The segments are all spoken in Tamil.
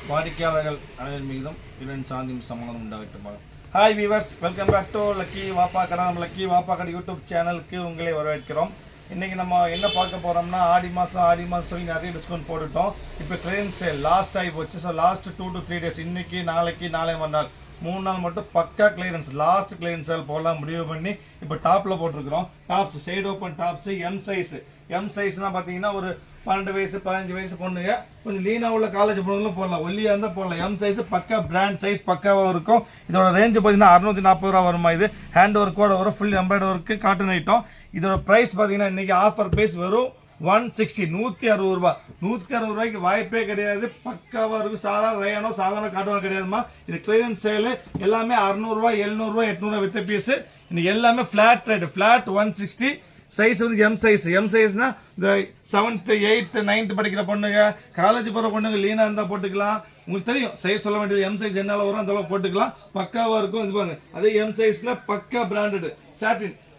வாடிக்கையாளர்கள் அனைவரும் மீதும் இவன் சாந்தியும் சமாதானம் உண்டாகட்டுமாக. Hi viewers, welcome back to lucky வாப்பா கடை. நம்ம லக்கி வாப்பா கடை யூடியூப் சேனலுக்கு உங்களை வரவேற்கிறோம். இன்றைக்கி நம்ம என்ன பார்க்க போகிறோம்னா, ஆடி மாதம் சொல்லி நிறைய டிஸ்கவுண்ட் போட்டுட்டோம். இப்போ கிளியரன்ஸ் சேல் லாஸ்ட் ஆகி போச்சு. ஸோ லாஸ்ட் 2 to 3 days, இன்றைக்கி நாளைக்கு நாளை மறுநாள் 3 நாள் மட்டும் பக்கா கிளியரன்ஸ், லாஸ்ட் கிளியரன்ஸ் சேல் போடலாம் முடிவு பண்ணி இப்போ டாப்பில் போட்டிருக்கிறோம். Tops side open tops M சைஸ்னால் பார்த்தீங்கன்னா ஒரு 12 வயசு 15 வயசு பொண்ணுங்க, கொஞ்சம் லீனாக உள்ள காலேஜ் பொண்ணுங்களும் போடலாம், ஒல்லியாக இருந்தால் போடலாம். எம் சைஸ் பக்கா பிராண்ட் சைஸ் பக்காவாக இருக்கும். இதோட ரேஞ்சு பார்த்தீங்கன்னா 640 ரூபா வருமா. இது ஹேண்ட் ஒர்க்கோட வரும், full embroidery work, cotton item. இதோட ப்ரைஸ் பார்த்தீங்கன்னா இன்றைக்கி ஆஃபர் ப்ரைஸ் வெறும் 160, 160 ரூபா. 160 ரூபாய்க்கு வாய்ப்பே கிடையாது. பக்காவாக இருக்கும். சாதாரண ரயானோ சாதாரண காட்டனோ கிடையாதுமா. இது கிளியரன்ஸ் சேலு. எல்லாமே 600 ரூபா 700 ரூபா 800 வித்த பீஸு. இன்னைக்கு எல்லாமே ஃப்ளாட் ரேட்டு, ஃப்ளாட் 160. சைஸ் வந்து எம் சைஸ்னா இந்த 7th 8th 9th படிக்கிற பொண்ணுங்க, காலேஜ் போகிற பொண்ணுங்க லீனாக இருந்தால் போட்டுக்கலாம். உங்களுக்கு தெரியும் சைஸ் சொல்ல வேண்டியது. எம் சைஸ் என்னால் வரும் அந்த அளவுக்கு போட்டுக்கலாம், பக்காவாக இருக்கும். இது பாருங்க, அதே எம் சைஸில் பக்கா பிராண்டடு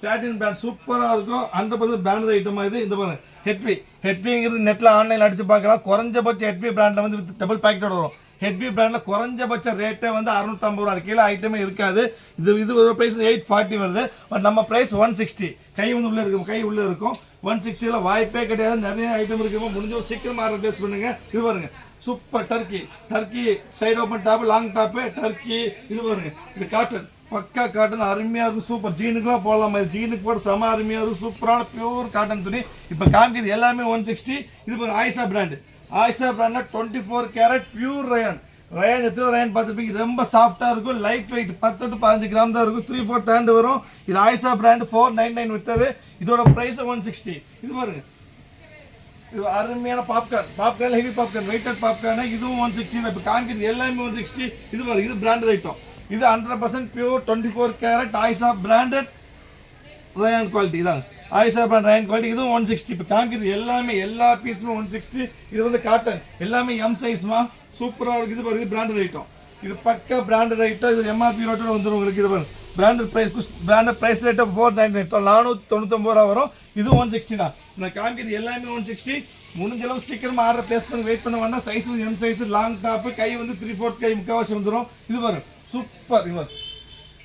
சாட்டின் பிராண்ட் சூப்பராக இருக்கும். 100% பிராண்டட் ஐட்டமாக இது. இந்த பாருங்க, ஹெட்விங்கிறது நெட்டில் ஆன்லைனில் அடிச்சு பார்க்கலாம். குறைஞ்சபட்ச ஹெட்வி பிராண்டில் வந்து வித் டபுள் பேக்கெட்டோட வரும். ஹெட்வி பிராண்டில் குறைஞ்சபட்ச ரேட்டே வந்து 650 ரூபா. அது கீழே ஐட்டமே இருக்காது. இது ஒரு ப்ரைஸ் 840 வருது. பட் நம்ம ப்ரைஸ் 160. கை வந்து உள்ளே இருக்கும். 160ல் வாய்ப்பே கிடையாது. நிறைய ஐட்டம் இருக்குமோ, முடிஞ்ச சீக்கிரமாக ஆர்டர் பிளேஸ் பண்ணுங்க. இது பாருங்க, super Turkey side open top, long top Turkey. இது பாருங்க, இது காட்டன், பக்கா காட்டன், அருமையாக இருக்கும். சூப்பர் ஜீனுக்குலாம் போடலாம். ஜீனுக்கு போட செம அருமையாக இருக்கும். சூப்பரான பியூர் காட்டன் துணி. இப்போ காமிக்கிறது எல்லாமே 160. இது பாருங்க, ஆயிஷா பிராண்டில் 24 கேரட் பியூர் ரயான். எத்தனை ரயான் பார்த்துப்பீங்க. ரொம்ப சாஃப்டாக இருக்கும், லைட் வெயிட், 10 to 15 கிராம் தான் இருக்கும். 3/4 ஹேண்ட் வரும். இது ஆயிஷா பிராண்ட் 499 வித்தது. இதோட ப்ரைஸ் 160. இது பாருங்க, இது அருமையான popcorn heavy popcorn, weighted popcorn. இதுவும் 160 தான். இப்போ காமிக்கிறது எல்லாமே 160. இது பாருங்க, இது பிராண்டட் ஐட்டம். இது 100% pure 24 carat Ayesha branded rayon quality தான். Ayesha brand rayon quality. இதுவும் 160. இப்போ காமிக்கிறது எல்லாமே எல்லா பீஸுமே 160. இது வந்து காட்டன், எல்லாமே எம் சைஸ்மா, சூப்பராக இருக்குது. இது பாருங்க, பிராண்டட் ஐட்டம். இது பக்கா பிராண்டட் ஐட்டம். இது எம்ஆர்பி ரேட்டோட வந்துடும் உங்களுக்கு. இது பாருங்க, பிராண்டட் ப்ரைஸ் ரேட்டு 499, 499 ரூபா வரும். இது 160 தான். நான் காமிக்கிறது எல்லாமே 160. முடிஞ்ச அளவு சீக்கிரமாக ஆர்டர் பிளேஸ் பண்ணி வெயிட் பண்ண வேண்டாம். சைஸ் வந்து எம் சைஸ், லாங் டாப்பு, கை வந்து 3/4 கை முக்கால்வாசி வந்துடும். இது பாருங்க, சூப்பர்.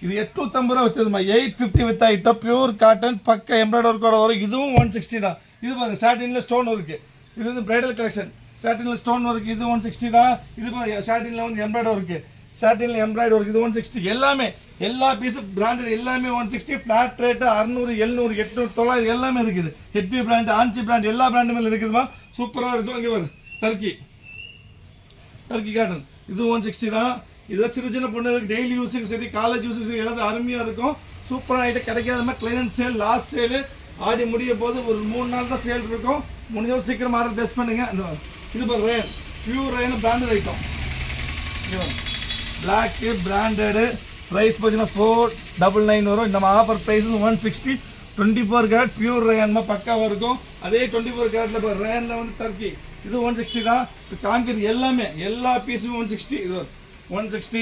இது 850 ரூபா வித்ததுமா. 850 வித்த ஐட்டம், பியூர் காட்டன், பக்கா எம்ப்ராய்டரி ஒர்க்கோட வரும். இதுவும் 160 தான். இது பாருங்க, சாட்டினில் ஸ்டோன் இருக்கு. இது வந்து பிரைடல் கலெக்ஷன், சாட்டினில் ஸ்டோன் ஒர்க். இது 160 தான். இது பாருங்க, சாட்டினில் வந்து எம்ப்ராய்டரி ஒர்க்கு, சாட்டினில் எம்ப்ராய்டரி ஒர்க். இது 160. எல்லாமே எல்லா பீஸும் பிராண்டட், எல்லாமே 160. ஃபிளாட் ரேட்டு 600 700 800 900 எல்லாமே இருக்குது. ஹெட்வி பிராண்ட், ஆன்சி பிராண்ட், எல்லா பிராண்டுமே இருக்குதுமா. சூப்பராக இருக்கும். இங்கே பாருங்க, டர்க்கி காட்டன். இது 160 தான். இதை சின்ன பொண்ணுங்களுக்கு டெய்லி யூஸுக்கு சரி, காலேஜ் யூஸுக்கு சரி, எல்லாத்தையும் அருமையாக இருக்கும். சூப்பராக ஐட்டம் கிடைக்காத மாதிரி கிளியரன்ஸ் சேல், லாஸ்ட் சேலு. ஆடி முடிய போது ஒரு 3 நாள் தான் சேல் இருக்கும். முடிஞ்சவரை சீக்கிரம் ஆர்டர் பிளேஸ் பண்ணுங்க. இது பாரு, rayon pure rayon branded item. Black branded. Price பார்த்தீங்கன்னா 499 வரும். நம்ம ஆஃபர் ப்ரைஸ் 160. 24 கேரட் பியூர் ரயான்மா, பக்காவாக இருக்கும். அதே 24 கேரட்டில் பாரு, ரயானில் வந்து டர்க்கி. இது 160 தான். இப்போ காமிக்கிறது எல்லாமே எல்லா பீஸுமே 160. இது 160.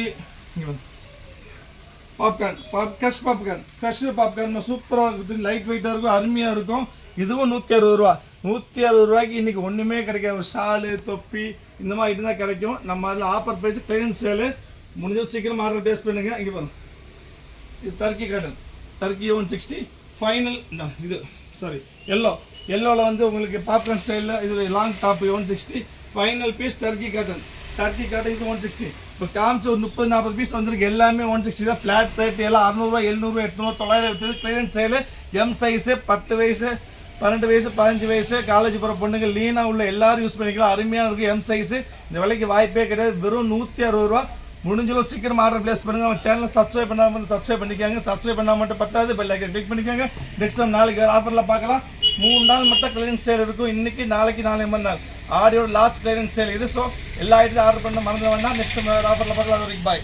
பாப்கார்ன் ஃப்ரெஷ் பாப்கார்ன் சூப்பராக இருக்கும். லைட் வெயிட்டாக இருக்கும், அருமையாக இருக்கும். இதுவும் 160 ரூபா. 160 ரூபாய்க்கு இன்றைக்கி ஒன்றுமே கிடைக்காது. ஒரு ஷாலு, தொப்பி, இந்த மாதிரி ஐட்டம் தான் கிடைக்கும். நம்ம அதில் ஆஃபர் ப்ரைஸ் கிளியரன்ஸ் சேலு. முடிஞ்சது சீக்கிரம் ஆர்டர் பிளேஸ் பண்ணுங்க. இங்கே பாருங்க, இது டர்க்கி காட்டன், டர்க்கி 160. ஃபைனல் இது எல்லோவில் வந்து உங்களுக்கு பாப்கார்ன் ஸ்டைலில் இது long top 160. Final piece Turkey cotton இது 160. இப்போ காமிச்சு ஒரு 30-40 பீஸ் வந்துருக்கு. எல்லாமே 160 தான். ஃப்ளாட் ரேட் எல்லாம் 600 700 800 900 விற்றது. கிளியரன்ஸ் சேலு. எம் சைஸு 10 வயசு 12 வயசு 15 வயசு காலேஜ் போகிற பொண்ணுங்க, லீனாக உள்ள எல்லாரும் யூஸ் பண்ணிக்கலாம். அருமையாக இருக்கும் எம் சைஸு. இந்த விலைக்கு வாய்ப்பே கிடையாது. வெறும் 160 ரூபா. முடிஞ்சளவு சீக்கிரம் ஆர்டர் பிளேஸ் பண்ணுங்க. நம்ம சேனலை சப்ஸ்கிரைப் பண்ணாமல் சப்ஸ்கிரைப் பண்ணிக்காங்க. சப்ஸ்கிரைப் பண்ணால் மட்டும் பத்தாது, பெல் ஐக்கன் கிளிக் பண்ணிக்காங்க. நெக்ஸ்ட் டைம் நாளைக்கு ஆஃபரில் பார்க்கலாம். 3 நாள் மட்டும் கிளியரன்ஸ் சேல் இருக்கும். இன்னைக்கு நாளைக்கு நாளை மறுநாள் ஆடியோட லாஸ்ட் கிளியரன்ஸ் சேல் இது. ஸோ எல்லா ஐட்டத்தையும் ஆர்டர் பண்ண மறந்து வேண்டாம். நெக்ஸ்ட் ஆஃபரில் பார்க்கலாம். அது வரைக்கும் பாய்.